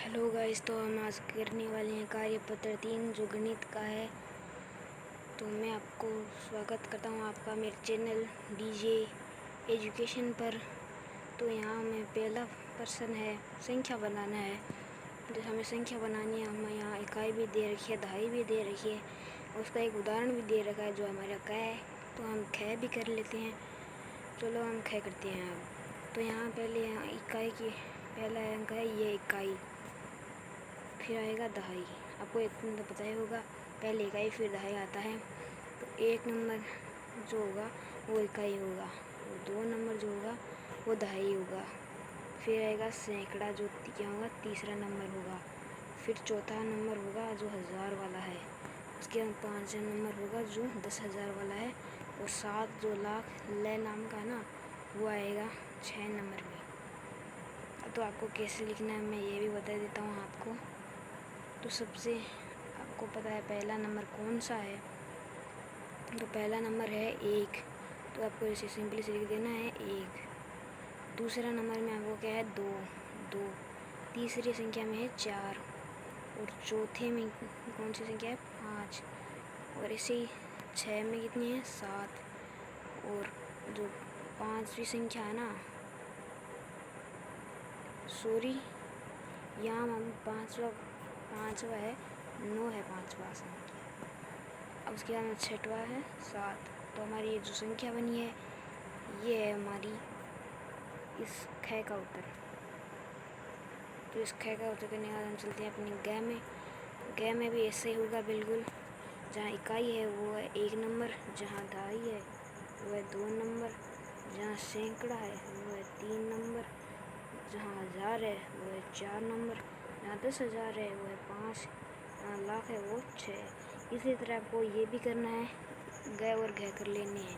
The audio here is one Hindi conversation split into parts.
हेलो गाइस, तो हम आज करने वाले हैं कार्यपत्र 3 जो गणित का है। तो मैं आपको स्वागत करता हूं आपका मेरे चैनल डीजे एजुकेशन पर। तो यहाँ हमें पहला प्रश्न है, संख्या बनाना है। जैसे हमें संख्या बनानी है, हमें यहाँ इकाई भी दे रखी है, दहाई भी दे रखी है, उसका एक उदाहरण भी दे रखा है जो हमारा क है। तो हम ख भी कर लेते हैं। चलो हम ख करते हैं अब। तो यहाँ पहले यहाँ इकाई की पहला अंक है ये इकाई, फिर आएगा दहाई। आपको एक नंबर पता ही होगा, पहले इकाई फिर दहाई आता है। तो एक नंबर जो होगा वो इकाई होगा, और 2 नंबर जो होगा वो दहाई होगा। फिर आएगा सैकड़ा जो क्या होगा, तीसरा नंबर होगा। फिर चौथा नंबर होगा जो 1000 वाला है। उसके बाद 5वां नंबर होगा जो 10,000 वाला है। और 7 जो लाख ल नाम का ना वो आएगा 6 नंबर में। तो आपको कैसे लिखना है मैं ये भी बता देता हूँ आपको। तो सबसे आपको पता है पहला नंबर कौन सा है, तो पहला नंबर है 1। तो आपको इसे सिंपली से लिख देना है 1। दूसरा नंबर में आपको क्या है 2। तीसरी संख्या में है 4, और चौथे में कौन सी संख्या है 5, और इसे 6 में कितनी है 7, और जो 5वीं संख्या है ना, सॉरी यहाँ हम पाँचवा है 9 है 5वां संख्या। अब उसके बाद में 6वां है 7। तो हमारी ये जो संख्या बनी है ये है हमारी इस ख का उत्तर। तो इस ख का उत्तर करने के बाद हम चलते हैं अपनी ग में। ग में भी ऐसे ही होगा बिल्कुल। जहाँ इकाई है वो है 1 नंबर, जहाँ दहाई है वो है 2 नंबर, जहाँ सैकड़ा है वो है 3 नंबर, जहाँ 1000 है वो है 4 नंबर, जहाँ 10,000 है वो है 5, जहाँ लाख है वो 6। इसी तरह आपको ये भी करना है, ग और घ कर लेने हैं।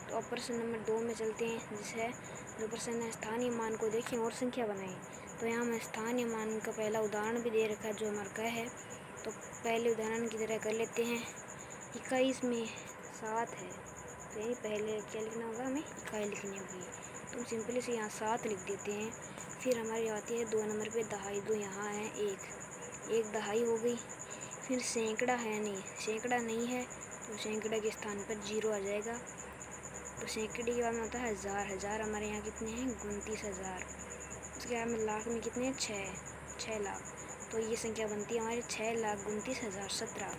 तो अब प्रश्न नंबर 2 में चलते हैं, जिसे जो प्रश्न है स्थानीय मान को देखें और संख्या बनाएं। तो यहाँ हमें स्थानीय मान का पहला उदाहरण भी दे रखा है जो हमारा क है। तो पहले उदाहरण की तरह कर लेते हैं। 21 में 7 है, तो यही पहले क्या लिखना होगा, हमें इकाई लिखनी होगी। तो हम सिंपली से यहाँ 7 लिख देते हैं। फिर हमारी आती है 2 नंबर पे दहाई। तो यहाँ है 1 दहाई हो गई। फिर सैकड़ा है नहीं, सैकड़ा नहीं है, तो सैकड़ा के स्थान पर 0 आ जाएगा। तो सैकड़े के बाद में होता है 1000 हमारे यहाँ कितने हैं 29,000। उसके बाद में लाख में कितने हैं 6 लाख। तो ये संख्या बनती है हमारी 6,29,017।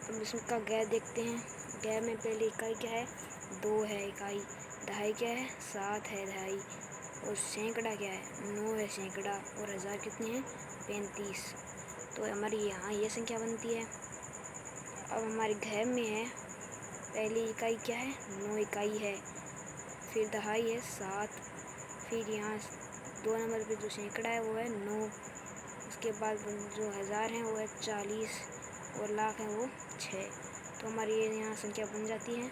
अब इसका ग देखते हैं। ग में पहले इकाई क्या है 2 है इकाई, दहाई क्या है 7 है दहाई, और सैकड़ा क्या है 9 है सैकड़ा, और 1000 कितने हैं 35। तो हमारी यहाँ ये संख्या बनती है। अब हमारे घ में है पहली इकाई क्या है 9 इकाई है, फिर दहाई है 7, फिर यहाँ 2 नंबर पे जो सैकड़ा है वो है 9, उसके बाद जो 1000 है वो है 40, और लाख है वो 6। तो हमारी ये यहाँ संख्या बन जाती है।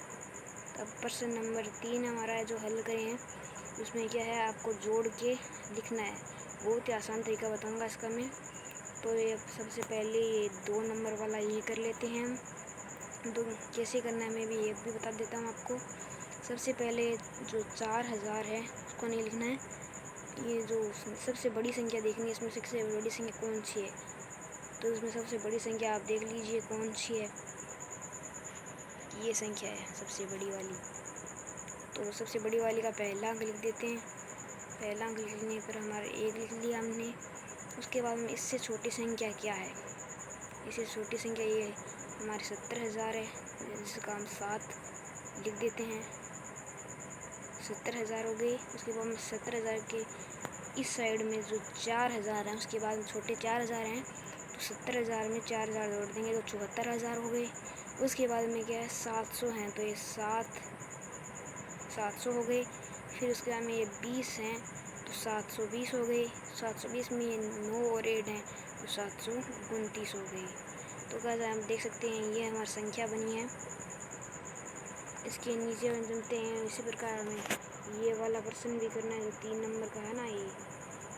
अब प्रश्न नंबर 3 हमारा है जो हल करें हैं। उसमें क्या है आपको जोड़ के लिखना है, बहुत ही आसान तरीका बताऊँगा इसका मैं। तो ये सबसे पहले ये 2 नंबर वाला ये कर लेते हैं हम। तो कैसे करना है मैं भी ये भी बता देता हूँ आपको। सबसे पहले जो 4000 है उसको नहीं लिखना है, ये जो सबसे बड़ी संख्या देखनी है, इसमें सबसे बड़ी संख्या कौन सी है। तो इसमें सबसे बड़ी संख्या आप देख लीजिए कौन सी है, ये संख्या है सबसे बड़ी वाली। तो सबसे बड़ी वाली का पहला अंक लिख देते हैं। पहला अंक लिखने पर हमारा 1 लिख लिया हमने। उसके बाद में इससे छोटी संख्या क्या है, इससे छोटी संख्या ये हमारे 70,000 है, जिसका हम 7 लिख देते हैं। 70,000 हो गई। उसके बाद में 70,000 के इस साइड में जो 4000 है, उसके बाद छोटे 4000 हैं, तो 70,000 में 4000 जोड़ देंगे तो 74,000 हो गए। उसके बाद में क्या है 700 हैं, तो ये 700 हो गए। फिर उसके बाद में ये 20 हैं, तो 720 हो गए। 720 में ये 9 और 8 हैं, तो 729 हो गई। तो गाइस आप देख सकते हैं ये हमारी संख्या बनी है। इसके नीचे हम चलते हैं। इसी प्रकार हमें ये वाला प्रश्न भी करना है जो 3 नंबर का है ना, ये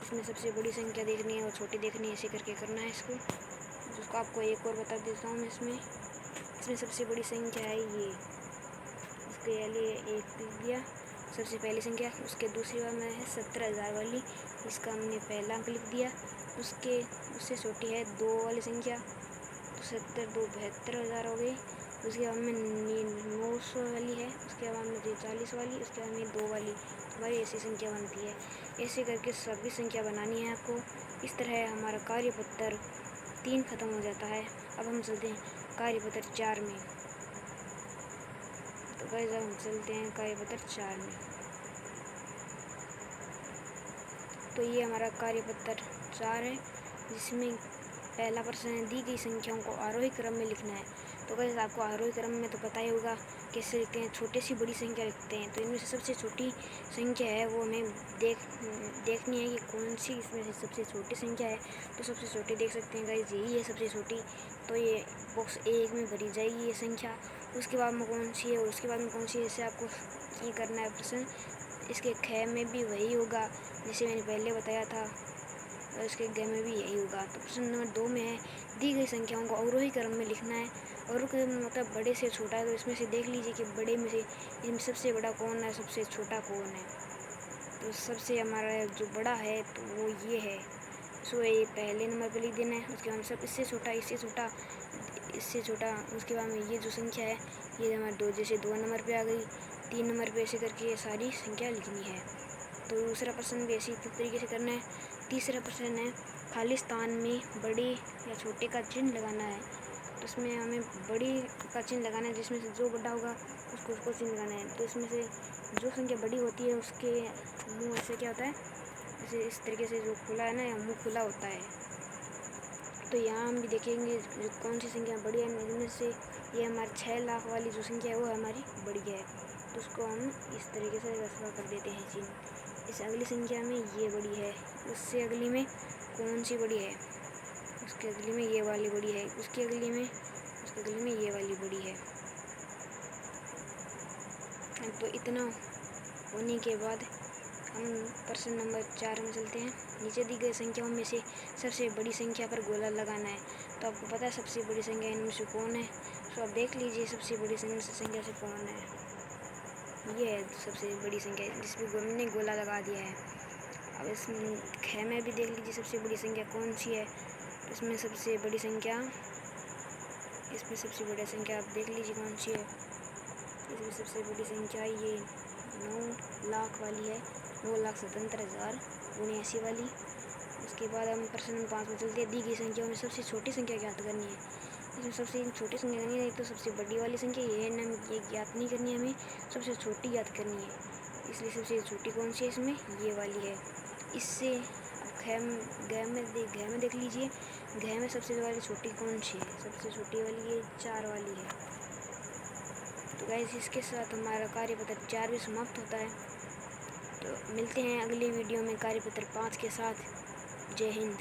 इसमें सबसे बड़ी संख्या देखनी है और छोटी देखनी है, ऐसे करके करना है इसको। जिसको आपको एक और बता देता हूँ मैं। इसमें सबसे बड़ी संख्या है ये, इसके लिए 1 लिख दिया। सबसे पहली संख्या। उसके दूसरी बार में है 17,000 वाली, इसका हमने पहला अंक लिख दिया। उससे छोटी है 2 वाली संख्या, तो 70 2 72,000 हो गई। उसके बाद में 900 वाली है, उसके बाद में 40 वाली, उसके बाद में 2 वाली। हमारी ऐसी संख्या बनती है। ऐसे करके सभी संख्या बनानी है आपको। इस तरह हमारा कार्यपत्र 3 खत्म हो जाता है। अब हम चलते हैं कार्यपत्र 4 में। तो गाइस हम चलते हैं कार्यपत्र 4 में। तो ये हमारा कार्यपत्र 4 है, जिसमें पहला प्रश्न है दी गई संख्याओं को आरोही क्रम में लिखना है। तो गाइस आपको आरोही क्रम में तो पता ही होगा कैसे लिखते हैं, छोटे सी बड़ी संख्या लिखते हैं। तो इनमें से सबसे छोटी संख्या है वो हमें देखनी है कि कौन सी इसमें से सबसे छोटी संख्या है। तो सबसे छोटी देख सकते हैं गाइस, यही है सबसे छोटी। तो ये बॉक्स A1 में भरी जाएगी ये संख्या। उसके बाद में कौन सी है और उसके बाद में कौन सी है, इसे आपको ये करना है प्रश्न। इसके ख में भी वही होगा जैसे मैंने पहले बताया था, और इसके ग में भी यही होगा। तो प्रश्न नंबर 2 में है दी गई संख्याओं को अवरोही क्रम में लिखना है। अवरोही क्रम मतलब बड़े से छोटा है। तो इसमें से देख लीजिए कि बड़े में से इनमें सबसे बड़ा कौन है, सबसे छोटा कौन है। तो सबसे हमारा जो बड़ा है तो वो ये है, सो ये पहले नंबर पर लिख देना है। उसके बाद सब इससे छोटा, इससे छोटा, इससे छोटा। उसके बाद में ये जो संख्या है ये हमारे 2 जैसे 2 नंबर पे आ गई, 3 नंबर पे ऐसे करके ये सारी संख्या लिखनी है। तो दूसरा प्रश्न भी इसी तरीके से करना है। तीसरा प्रश्न है खाली स्थान में बड़े या छोटे का चिन्ह लगाना है। तो इसमें हमें बड़ी का चिन्ह लगाना है, जिसमें से जो बड़ा होगा उसको चिन्ह लगाना है। तो इसमें से जो संख्या बड़ी होती है उसके मुँह से क्या होता है, जैसे इस तरीके से जो खुला है ना, या मुँह खुला होता है। तो यहाँ हम भी देखेंगे जो कौन सी संख्या बड़ी है। इनमें से ये हमारी 6 लाख वाली जो संख्या है वो हमारी बड़ी है, तो उसको हम इस तरीके से रसवा कर देते हैं चिन्ह। इस अगली संख्या में ये बड़ी है, उससे अगली में कौन सी बड़ी है, उसके अगली में ये वाली बड़ी है, उसके अगली में ये वाली बड़ी है। तो इतना होने के बाद हम प्रश्न नंबर 4 में चलते हैं। नीचे दी गई संख्याओं में से सबसे बड़ी संख्या पर गोला लगाना है। तो आपको पता है सबसे बड़ी संख्या इनमें से कौन है। तो आप देख लीजिए सबसे बड़ी संख्या से कौन है। ये है सबसे बड़ी संख्या, जिस पर हमने गोला लगा दिया है। अब इस ख में भी देख लीजिए सबसे बड़ी संख्या कौन सी है। इसमें सबसे बड़ी संख्या आप देख लीजिए कौन सी है। इसमें सबसे बड़ी संख्या ये 9 लाख वाली है, 9,77,079 वाली। उसके बाद हम प्रश्न नंबर 5 में चलते हैं। दी गई संख्याओं में सबसे छोटी संख्या ज्ञात करनी है। इसमें सबसे छोटी संख्या करनी है, तो सबसे बड़ी वाली संख्या ये है ना, ये ज्ञात नहीं करनी है, हमें सबसे छोटी ज्ञात करनी है। इसलिए सबसे छोटी कौन सी है, इसमें ये वाली है। इससे घ में देख लीजिए, घ में सबसे वाली छोटी कौन सी है, सबसे छोटी वाली ये 4 वाली है। तो गाइस इसके साथ हमारा कार्यपत्र 4 भी समाप्त होता है। तो मिलते हैं अगली वीडियो में कार्यपत्र 5 के साथ। जय हिंद।